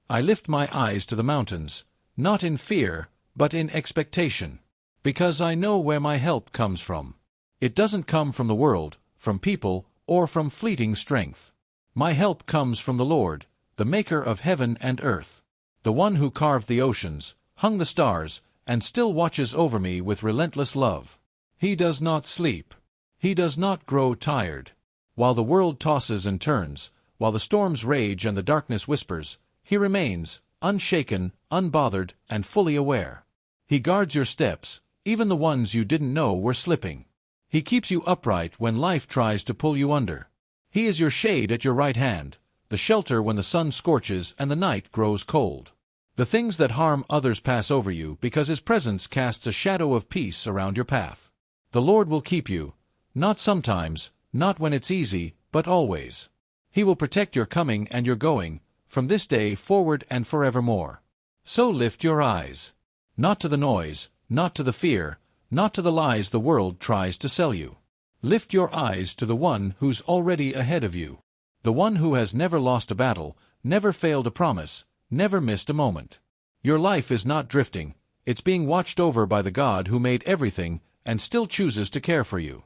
I lift my eyes to the mountains, not in fear, but in expectation. Because I know where my help comes from. It doesn't come from the world, from people, or from fleeting strength. My help comes from the Lord, the maker of heaven and earth. The one who carved the oceans, hung the stars, and still watches over me with relentless love. He does not sleep. He does not grow tired. While the world tosses and turns, while the storms rage and the darkness whispers, he remains, unshaken, unbothered, and fully aware. He guards your steps, even the ones you didn't know were slipping. He keeps you upright when life tries to pull you under. He is your shade at your right hand, the shelter when the sun scorches and the night grows cold. The things that harm others pass over you because his presence casts a shadow of peace around your path. The Lord will keep you, not sometimes, not when it's easy, but always. He will protect your coming and your going, from this day forward and forevermore. So lift your eyes. Not to the noise, not to the fear, not to the lies the world tries to sell you. Lift your eyes to the one who's already ahead of you. The one who has never lost a battle, never failed a promise, never missed a moment. Your life is not drifting, it's being watched over by the God who made everything and still chooses to care for you.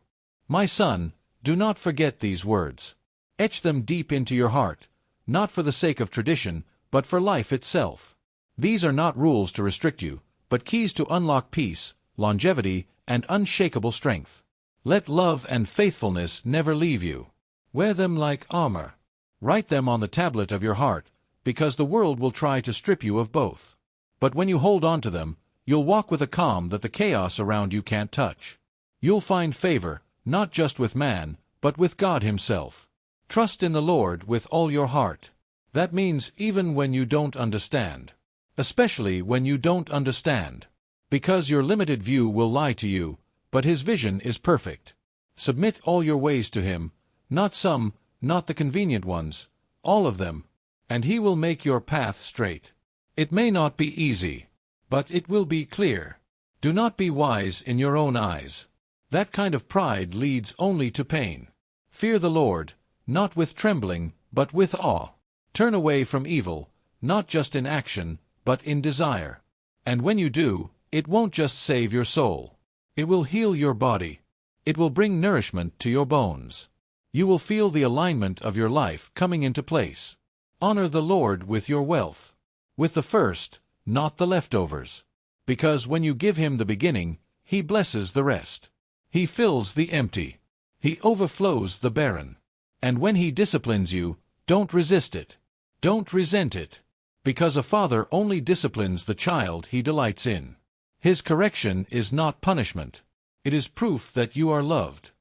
My son, do not forget these words. Etch them deep into your heart, not for the sake of tradition, but for life itself. These are not rules to restrict you, but keys to unlock peace, longevity, and unshakable strength. Let love and faithfulness never leave you. Wear them like armor. Write them on the tablet of your heart, because the world will try to strip you of both. But when you hold on to them, you'll walk with a calm that the chaos around you can't touch. You'll find favor, not just with man, but with God himself. Trust in the Lord with all your heart. That means even when you don't understand. Especially when you don't understand. Because your limited view will lie to you, but his vision is perfect. Submit all your ways to him, not some, not the convenient ones, all of them, and he will make your path straight. It may not be easy, but it will be clear. Do not be wise in your own eyes. That kind of pride leads only to pain. Fear the Lord, not with trembling, but with awe. Turn away from evil, not just in action, but in desire. And when you do, it won't just save your soul. It will heal your body. It will bring nourishment to your bones. You will feel the alignment of your life coming into place. Honor the Lord with your wealth. With the first, not the leftovers. Because when you give him the beginning, he blesses the rest. He fills the empty. He overflows the barren. And when he disciplines you, don't resist it. Don't resent it. Because a father only disciplines the child he delights in. His correction is not punishment. It is proof that you are loved.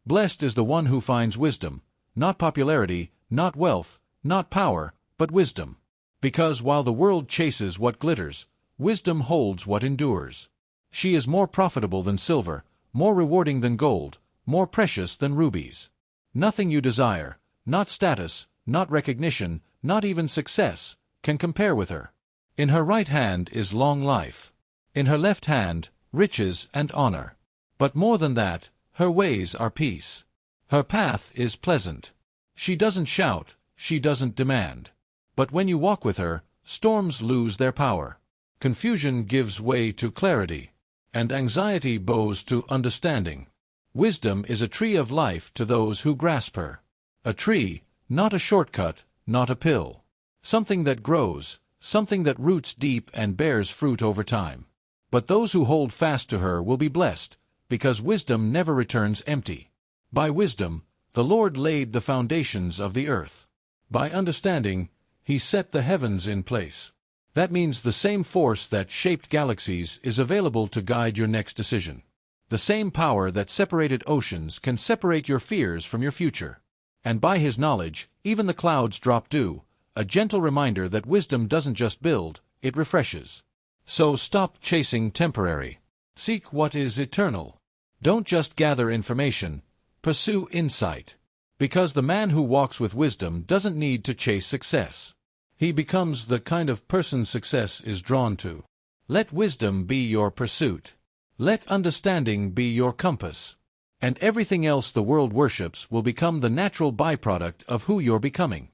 Blessed is the one who finds wisdom, not popularity, not wealth, not power, but wisdom. Because while the world chases what glitters, wisdom holds what endures. She is more profitable than silver, more rewarding than gold, more precious than rubies. Nothing you desire, not status, not recognition, not even success, can compare with her. In her right hand is long life. In her left hand, riches and honor. But more than that, her ways are peace. Her path is pleasant. She doesn't shout, she doesn't demand. But when you walk with her, storms lose their power. Confusion gives way to clarity, and anxiety bows to understanding. Wisdom is a tree of life to those who grasp her. A tree, not a shortcut, not a pill. Something that grows, something that roots deep and bears fruit over time. But those who hold fast to her will be blessed, because wisdom never returns empty. By wisdom, the Lord laid the foundations of the earth. By understanding, he set the heavens in place. That means the same force that shaped galaxies is available to guide your next decision. The same power that separated oceans can separate your fears from your future. And by his knowledge, even the clouds drop dew, a gentle reminder that wisdom doesn't just build, it refreshes. So stop chasing temporary. Seek what is eternal. Don't just gather information, pursue insight. Because the man who walks with wisdom doesn't need to chase success. He becomes the kind of person success is drawn to. Let wisdom be your pursuit. Let understanding be your compass. And everything else the world worships will become the natural byproduct of who you're becoming.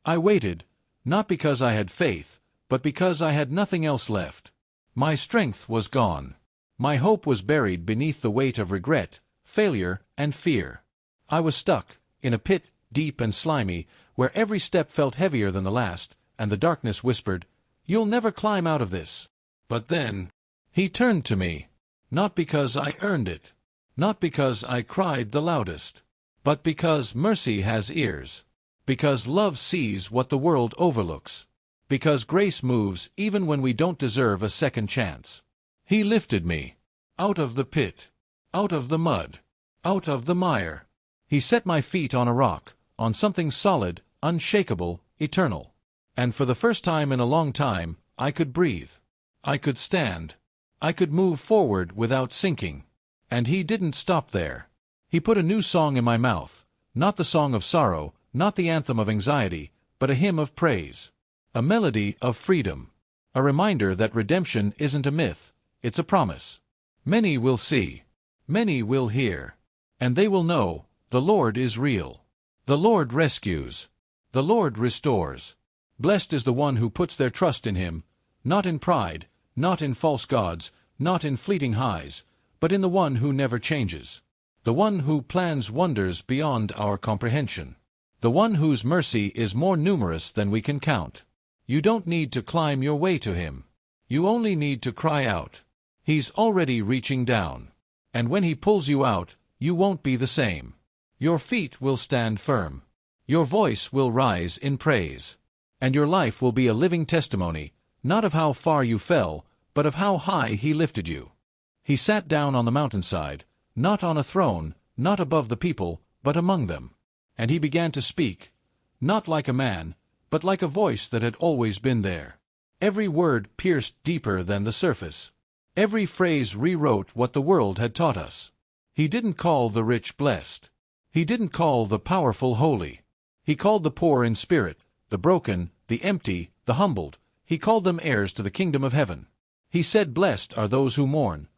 I waited, not because I had faith, but because I had nothing else left. My strength was gone. My hope was buried beneath the weight of regret, failure, and fear. I was stuck, in a pit, deep and slimy, where every step felt heavier than the last, and the darkness whispered, "You'll never climb out of this." But then, he turned to me. Not because I earned it. Not because I cried the loudest. But because mercy has ears. Because love sees what the world overlooks. Because grace moves even when we don't deserve a second chance. He lifted me. Out of the pit. Out of the mud. Out of the mire. He set my feet on a rock, on something solid, unshakable, eternal. And for the first time in a long time, I could breathe. I could stand. I could move forward without sinking. And he didn't stop there. He put a new song in my mouth, not the song of sorrow, not the anthem of anxiety, but a hymn of praise. A melody of freedom. A reminder that redemption isn't a myth, it's a promise. Many will see. Many will hear. And they will know, the Lord is real. The Lord rescues. The Lord restores. Blessed is the one who puts their trust in him, not in pride, not in false gods, not in fleeting highs, but in the one who never changes. The one who plans wonders beyond our comprehension. The one whose mercy is more numerous than we can count. You don't need to climb your way to him. You only need to cry out. He's already reaching down. And when he pulls you out, you won't be the same. Your feet will stand firm. Your voice will rise in praise. And your life will be a living testimony, not of how far you fell, but of how high he lifted you. He sat down on the mountainside, not on a throne, not above the people, but among them. And he began to speak, not like a man, but like a voice that had always been there. Every word pierced deeper than the surface. Every phrase rewrote what the world had taught us. He didn't call the rich blessed. He didn't call the powerful holy. He called the poor in spirit, the broken, the empty, the humbled. He called them heirs to the kingdom of heaven. He said, "Blessed are those who mourn,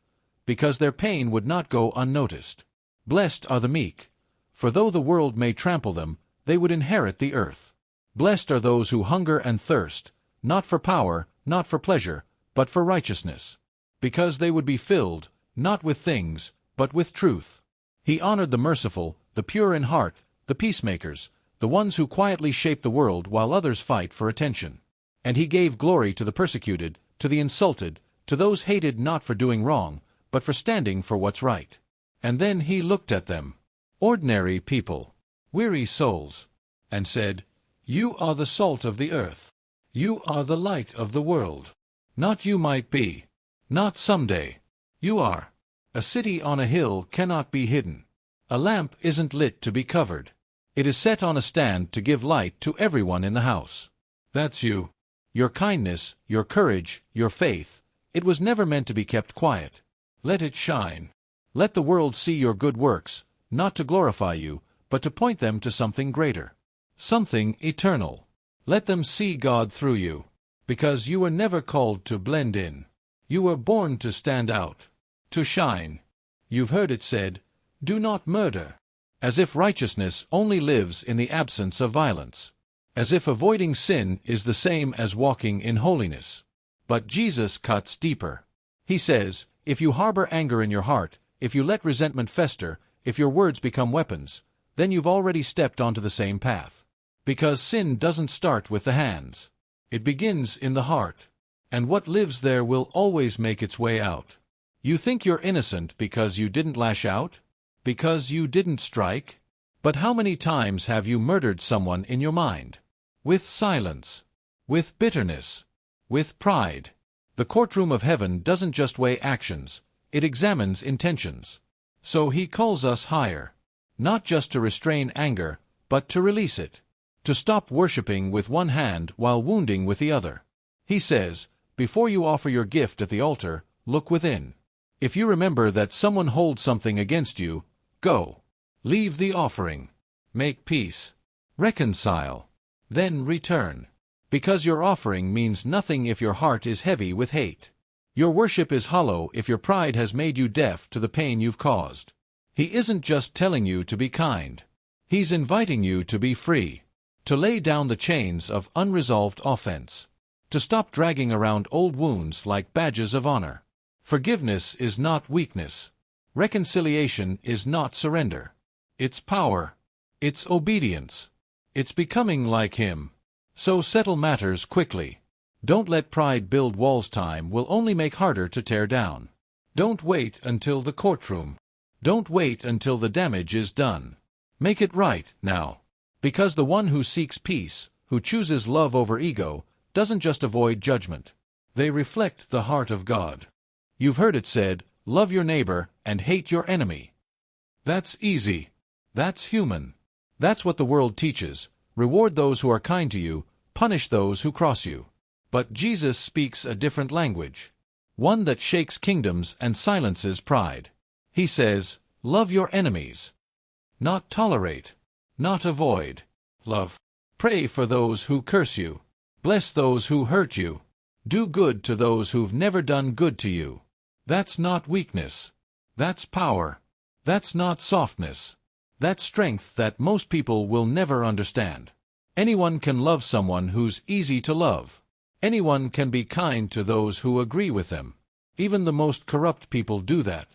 because their pain would not go unnoticed. Blessed are the meek, for though the world may trample them, they would inherit the earth. Blessed are those who hunger and thirst, not for power, not for pleasure, but for righteousness, because they would be filled, not with things, but with truth." He honored the merciful, the pure in heart, the peacemakers, the ones who quietly shape the world while others fight for attention. And he gave glory to the persecuted, to the insulted, to those hated not for doing wrong, but for standing for what's right. And then he looked at them, ordinary people, weary souls, and said, "You are the salt of the earth. You are the light of the world. Not you might be. Not someday. You are. A city on a hill cannot be hidden. A lamp isn't lit to be covered. It is set on a stand to give light to everyone in the house. That's you. Your kindness, your courage, your faith, it was never meant to be kept quiet. Let it shine. Let the world see your good works, not to glorify you, but to point them to something greater. Something eternal. Let them see God through you. Because you were never called to blend in. You were born to stand out. To shine. You've heard it said, "Do not murder." As if righteousness only lives in the absence of violence. As if avoiding sin is the same as walking in holiness. But Jesus cuts deeper. He says, if you harbor anger in your heart, if you let resentment fester, if your words become weapons, then you've already stepped onto the same path. Because sin doesn't start with the hands. It begins in the heart. And what lives there will always make its way out. You think you're innocent because you didn't lash out? Because you didn't strike? But how many times have you murdered someone in your mind? With silence. With bitterness. With pride. The courtroom of heaven doesn't just weigh actions, it examines intentions. So he calls us higher. Not just to restrain anger, but to release it. To stop worshipping with one hand while wounding with the other. He says, before you offer your gift at the altar, look within. If you remember that someone holds something against you, go. Leave the offering. Make peace. Reconcile. Then return. Because your offering means nothing if your heart is heavy with hate. Your worship is hollow if your pride has made you deaf to the pain you've caused. He isn't just telling you to be kind. He's inviting you to be free. To lay down the chains of unresolved offense. To stop dragging around old wounds like badges of honor. Forgiveness is not weakness. Reconciliation is not surrender. It's power. It's obedience. It's becoming like Him. So settle matters quickly. Don't let pride build walls. Time will only make harder to tear down. Don't wait until the courtroom. Don't wait until the damage is done. Make it right now. Because the one who seeks peace, who chooses love over ego, doesn't just avoid judgment. They reflect the heart of God. You've heard it said, love your neighbor and hate your enemy. That's easy. That's human. That's what the world teaches. Reward those who are kind to you, punish those who cross you. But Jesus speaks a different language. One that shakes kingdoms and silences pride. He says, love your enemies. Not tolerate. Not avoid. Love. Pray for those who curse you. Bless those who hurt you. Do good to those who've never done good to you. That's not weakness. That's power. That's not softness. That's strength that most people will never understand. Anyone can love someone who's easy to love. Anyone can be kind to those who agree with them. Even the most corrupt people do that.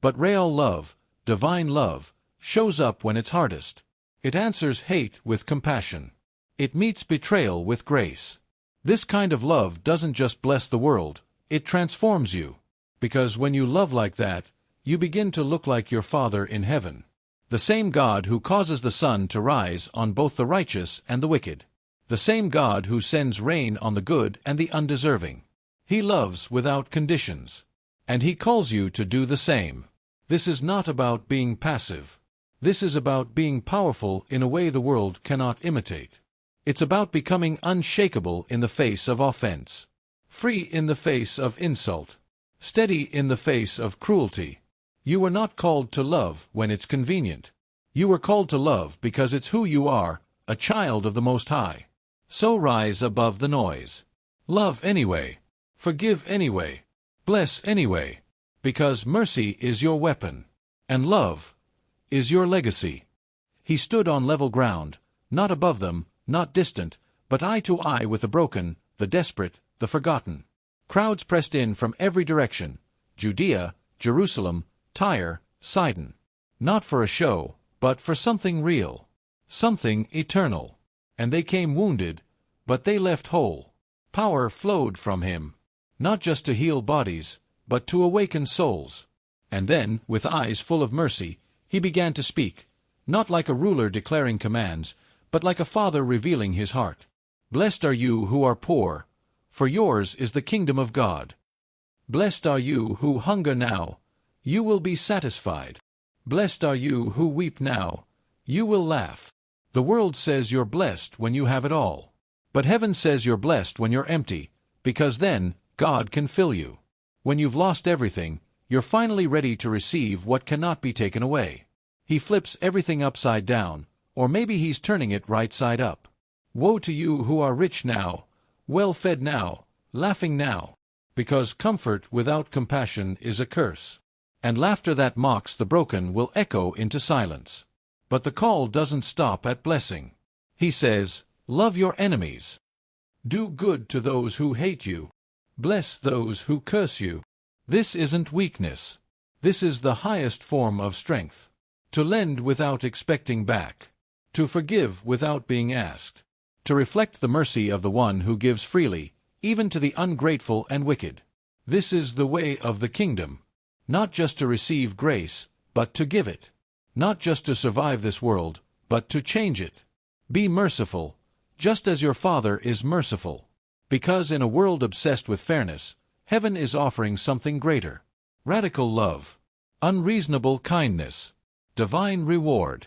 But real love, divine love, shows up when it's hardest. It answers hate with compassion. It meets betrayal with grace. This kind of love doesn't just bless the world, it transforms you. Because when you love like that, you begin to look like your Father in heaven. The same God who causes the sun to rise on both the righteous and the wicked. The same God who sends rain on the good and the undeserving. He loves without conditions. And He calls you to do the same. This is not about being passive. This is about being powerful in a way the world cannot imitate. It's about becoming unshakable in the face of offense. Free in the face of insult. Steady in the face of cruelty. You were not called to love when it's convenient. You were called to love because it's who you are, a child of the Most High. So rise above the noise. Love anyway. Forgive anyway. Bless anyway. Because mercy is your weapon. And love is your legacy. He stood on level ground, not above them, not distant, but eye to eye with the broken, the desperate, the forgotten. Crowds pressed in from every direction. Judea, Jerusalem, Tyre, Sidon. Not for a show, but for something real. Something eternal. And they came wounded, but they left whole. Power flowed from Him. Not just to heal bodies, but to awaken souls. And then, with eyes full of mercy, He began to speak, not like a ruler declaring commands, but like a father revealing his heart. Blessed are you who are poor, for yours is the kingdom of God. Blessed are you who hunger now, you will be satisfied. Blessed are you who weep now, you will laugh. The world says you're blessed when you have it all. But heaven says you're blessed when you're empty, because then God can fill you. When you've lost everything, you're finally ready to receive what cannot be taken away. He flips everything upside down, or maybe He's turning it right side up. Woe to you who are rich now, well-fed now, laughing now, because comfort without compassion is a curse. And laughter that mocks the broken will echo into silence. But the call doesn't stop at blessing. He says, love your enemies. Do good to those who hate you. Bless those who curse you. This isn't weakness. This is the highest form of strength. To lend without expecting back. To forgive without being asked. To reflect the mercy of the one who gives freely, even to the ungrateful and wicked. This is the way of the kingdom. Not just to receive grace, but to give it. Not just to survive this world, but to change it. Be merciful, just as your Father is merciful. Because in a world obsessed with fairness, heaven is offering something greater. Radical love. Unreasonable kindness. Divine reward.